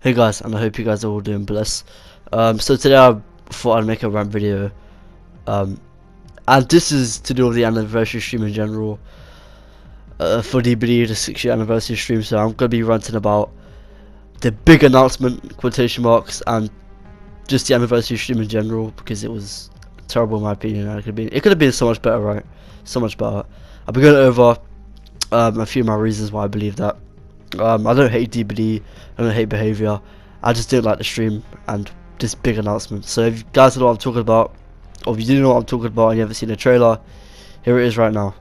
Hey guys, and I hope you guys are all doing blessed. So today I thought I'd make a rant video, um, and this is to do with the anniversary stream in general, for DBD, the 6-year anniversary stream. So I'm gonna be ranting about the big announcement, quotation marks, and just the anniversary stream in general, because it was terrible in my opinion. And it could have been so much better, right? So much better. I'll be going over a few of my reasons why I believe that. I don't hate DBD, I don't hate behaviour, I just didn't like the stream and this big announcement. So if you guys know what I'm talking about, or if you do know what I'm talking about and you haven't seen the trailer, here it is right now.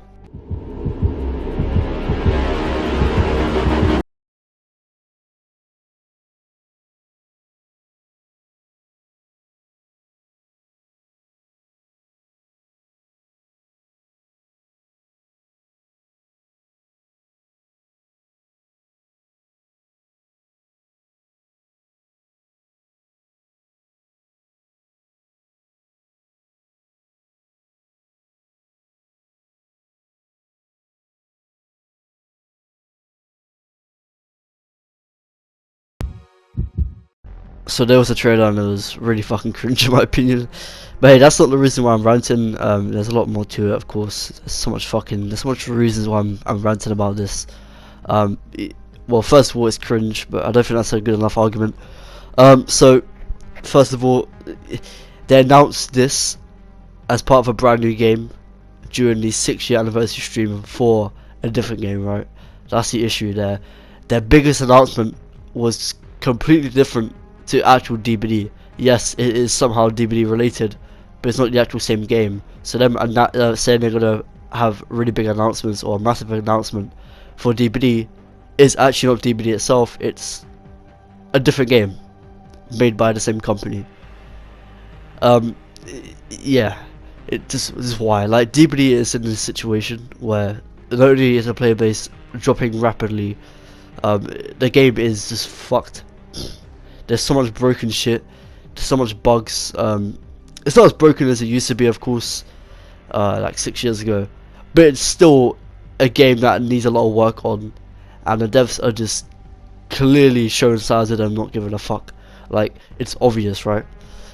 So there was a trailer and it was really fucking cringe in my opinion. But hey, that's not the reason why I'm ranting. There's a lot more to it, of course. There's so much reasons why I'm ranting about this. Well, first of all, it's cringe, but I don't think that's a good enough argument. So first of all, they announced this as part of a brand new game during the 6-year anniversary stream for a different game, right? That's the issue there. Their biggest announcement was completely different to actual DBD. Yes, it is somehow DBD related, but it's not the actual same game. So them saying they're gonna have really big announcements or a massive announcement for DBD is actually not DBD itself. It's a different game made by the same company. Yeah, this is why. Like, DBD is in this situation where not only is the player base dropping rapidly, the game is just fucked. There's so much broken shit. There's so much bugs. It's not as broken as it used to be, of course, like 6 years ago, but it's still a game that needs a lot of work on, and the devs are just clearly showing signs of them not giving a fuck. Like, it's obvious, right?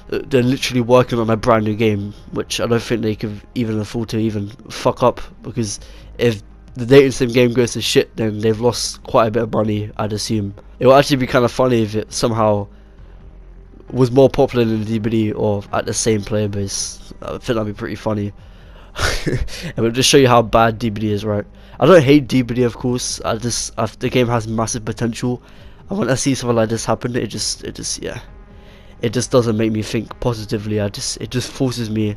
They're literally working on a brand new game, which I don't think they could even afford to even fuck up, because if the dating sim game goes to shit, then they've lost quite a bit of money, I'd assume. It would actually be kind of funny if it somehow was more popular than DBD or at the same player base. I think that'd be pretty funny. It would just show you how bad DBD is, right? I don't hate DBD, of course. The game has massive potential. And when I see something like this happen, it just doesn't make me think positively. It just forces me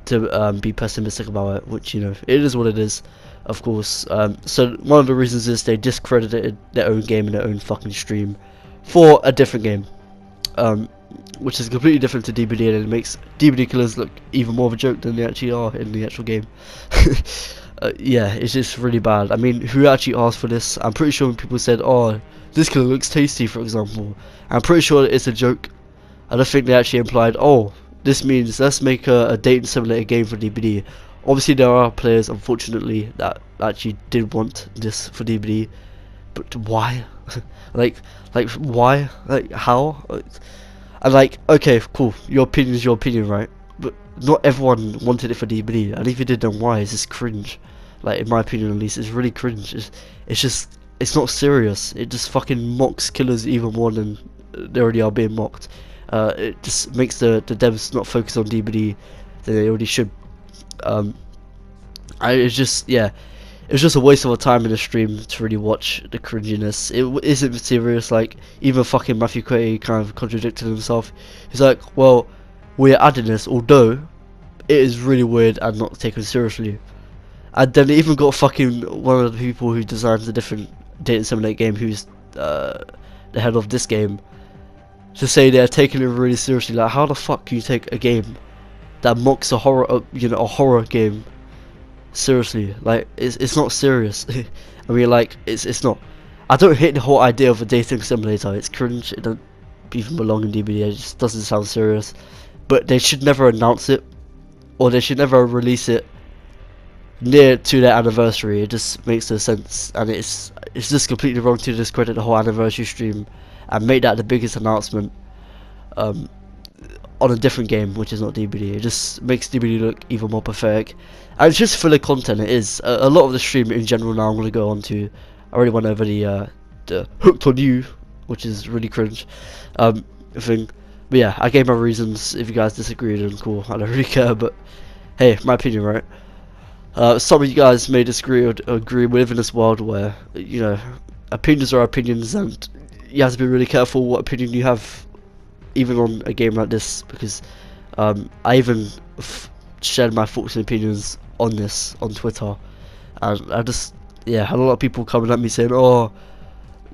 to be pessimistic about it, which, you know, it is what it is, of course. So one of the reasons is they discredited their own game in their own fucking stream for a different game, which is completely different to DBD, and it makes DBD killers look even more of a joke than they actually are in the actual game. Yeah, it's just really bad. I mean, who actually asked for this? I'm pretty sure when people said, "Oh, this killer looks tasty," for example, I'm pretty sure it's a joke. I don't think they actually implied, "Oh, this means let's make a dating simulator game for DBD." Obviously, there are players, unfortunately, that actually did want this for DBD, but why? like why? Like, how? And like, okay, cool, your opinion is your opinion, right? But not everyone wanted it for DBD, and if you did, then why? It's just cringe. Like, in my opinion, at least, it's really cringe. It's not serious. It just fucking mocks killers even more than they already are being mocked. It just makes the devs not focus on DBD than they already should. It's just, yeah, it was just a waste of our time in the stream to really watch the cringiness. It isn't serious. Like, even fucking Matthew Quay kind of contradicted himself. He's like, well, we're adding this, although it is really weird and not taken seriously. And then they even got fucking one of the people who designs a different dating simulator game, who's the head of this game, to say they're taking it really seriously. Like, how the fuck can you take a game that mocks a horror, a horror game, seriously? Like, it's not serious. I mean, like, it's not. I don't hate the whole idea of a dating simulator. It's cringe. It don't even belong in DBD. It just doesn't sound serious. But they should never announce it, or they should never release it near to their anniversary. It just makes no sense, and it's just completely wrong to discredit the whole anniversary stream and make that the biggest announcement um, on a different game, which is not DBD. It just makes DBD look even more pathetic, and it's just filler content. It is a lot of the stream in general. Now I'm going to go on to. I already went over the hooked on you, which is really cringe thing. But yeah, I gave my reasons. If you guys disagree, then cool. I don't really care. But hey, my opinion, right? Some of you guys may disagree or agree. We live in this world where, you know, opinions are opinions, and you have to be really careful what opinion you have, even on a game like this, because I even shared my thoughts and opinions on this on Twitter, and I just, yeah, had a lot of people coming at me saying, oh,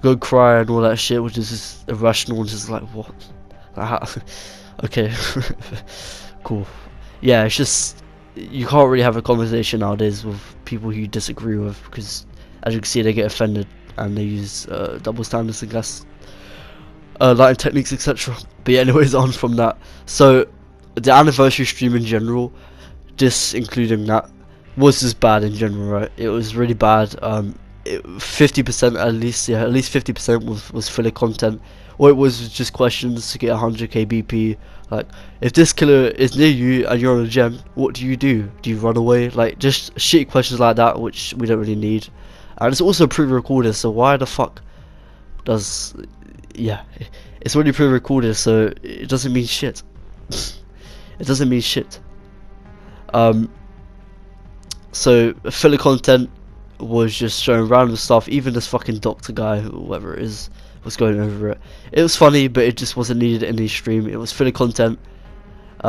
go cry and all that shit, which is just irrational, and just like, what? Okay, cool. Yeah, it's just, you can't really have a conversation nowadays with people who you disagree with, because as you can see, they get offended and they use double standards and gas lighting techniques, etc. But yeah, anyways, on from that. So the anniversary stream in general, this including that, was just bad in general, right? It was really bad. 50% at least, yeah, at least 50% was filler content. Or it was just questions to get 100k BP. Like, if this killer is near you and you're on a gem, what do? Do you run away? Like, just shitty questions like that, which we don't really need. And it's also pre-recorded, so why the fuck does... Yeah, it's already pre-recorded, so it doesn't mean shit. It doesn't mean shit. So filler content was just showing random stuff. Even this fucking doctor guy, whoever it is, was going over it. It was funny, but it just wasn't needed in the stream. It was filler content.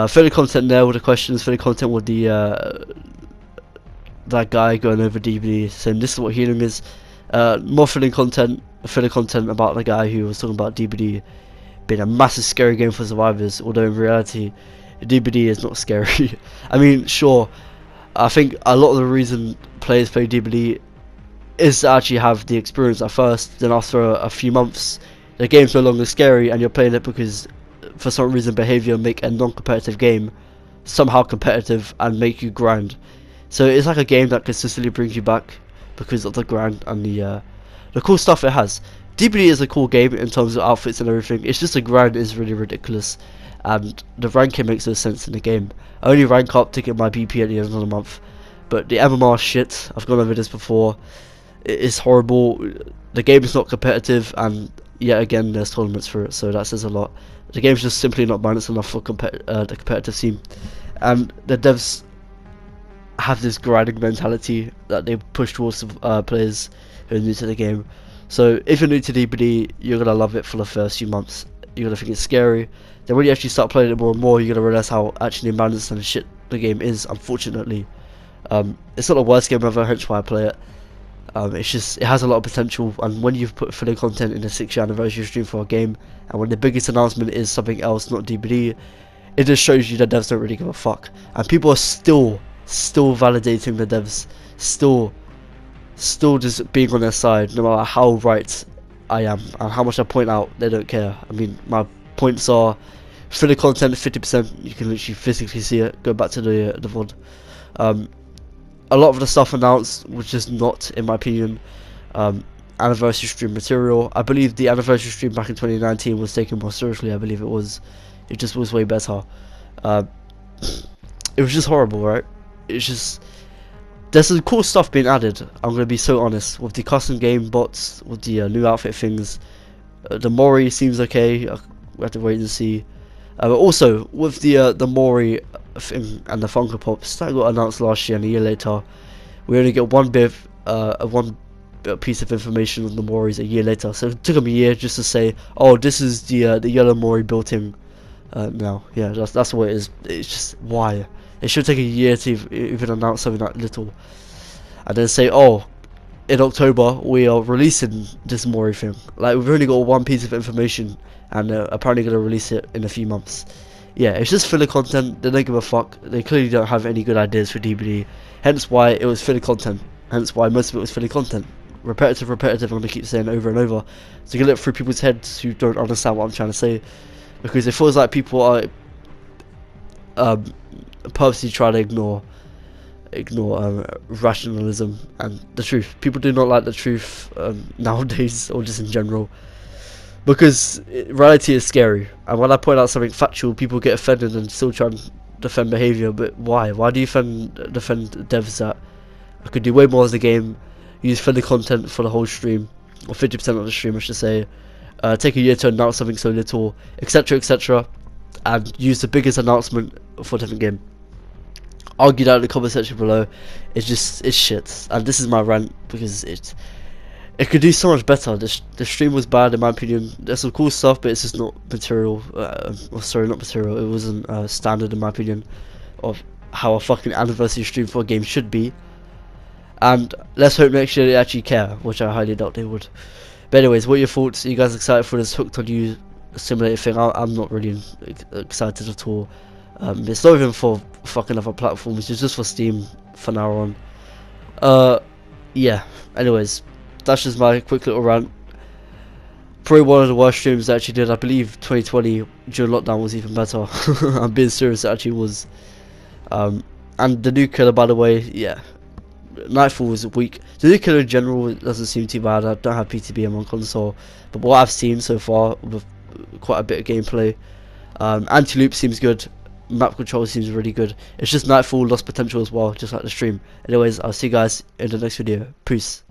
Filler content there with the questions. Filler content with the that guy going over DBD saying this is what healing is. More filler content about the guy who was talking about DBD being a massive scary game for survivors, although in reality DBD is not scary. I mean, sure, I think a lot of the reason players play DBD is to actually have the experience at first, then after a few months the game's no longer scary and you're playing it because for some reason behaviour make a non-competitive game somehow competitive and make you grind. So it's like a game that consistently brings you back because of the grind and the cool stuff it has. DBD is a cool game in terms of outfits and everything. It's just the grind is really ridiculous, and the ranking makes no sense in the game. I only rank up to get my BP at the end of the month, but the MMR shit, I've gone over this before, it is horrible. The game is not competitive, and yet again there's tournaments for it, so that says a lot. The game's just simply not balanced enough for the competitive scene, and the devs have this grinding mentality that they push towards players who are new to the game. So if you're new to DBD, you're gonna love it for the first few months. You're gonna think it's scary. Then when you actually start playing it more and more, you're gonna realize how actually imbalanced and shit the game is. Unfortunately, it's not the worst game ever, hence why I play it. It's just, it has a lot of potential, and when you've put filler content in a 6-year anniversary stream for a game, and when the biggest announcement is something else, not DBD, it just shows you that devs don't really give a fuck, and people are still validating the devs, still just being on their side, no matter how right I am and how much I point out. They don't care. I mean, my points are filler content 50%. You can literally physically see it. Go back to the VOD. A lot of the stuff announced was just not, in my opinion, anniversary stream material. I believe the anniversary stream back in 2019 was taken more seriously. I believe it was. It just was way better. It was just horrible, right? It's just, there's some cool stuff being added. I'm gonna be so honest with the custom game bots, with the new outfit things. The Mori seems okay. We have to wait and see. But also with the Mori thing and the Funko Pops that got announced last year, and a year later, we only get one piece of information on the Moris a year later. So it took them a year just to say, oh, this is the yellow Mori built in. Now, yeah, that's what it is. It's just, why? It should take a year to even announce something that little, and then say, oh, in October we are releasing this Mori thing. Like, we've only got one piece of information, and apparently going to release it in a few months. Yeah, it's just filler content. They don't give a fuck. They clearly don't have any good ideas for DBD. Hence why it was filler content. Hence why most of it was filler content. Repetitive. I'm going to keep saying over and over to get it through people's heads who don't understand what I'm trying to say, because it feels like people are purposely trying to ignore rationalism and the truth. People do not like the truth nowadays, or just in general. because reality is scary, and when I point out something factual, people get offended and still try and defend behavior. But why? Why do you defend devs that I could do way more as a game, use friendly content for the whole stream, or 50% of the stream, I should say, take a year to announce something so little, etc., etc., and use the biggest announcement for a different game? Argue that in the comment section below. It's shit, and this is my rant because it could do so much better. The stream was bad in my opinion. There's some cool stuff, but it's just not material. Sorry, not material. It wasn't standard in my opinion of how a fucking anniversary stream for a game should be. And let's hope next year they actually care, which I highly doubt they would. But anyways, what are your thoughts? Are you guys excited for this Hooked on You simulator thing? I'm not really excited at all. It's not even for fucking other platforms. It's just for Steam for now on. Yeah. Anyways, that's just my quick little rant. Probably one of the worst streams I actually did. I believe 2020 during lockdown was even better. I'm being serious, it actually was. And the new killer, by the way, yeah. Nightfall was weak. The new killer in general doesn't seem too bad. I don't have PTBM on console, but what I've seen so far with quite a bit of gameplay, anti-loop seems good. Map control seems really good. It's just Nightfall lost potential as well, just like the stream. Anyways, I'll see you guys in the next video. Peace.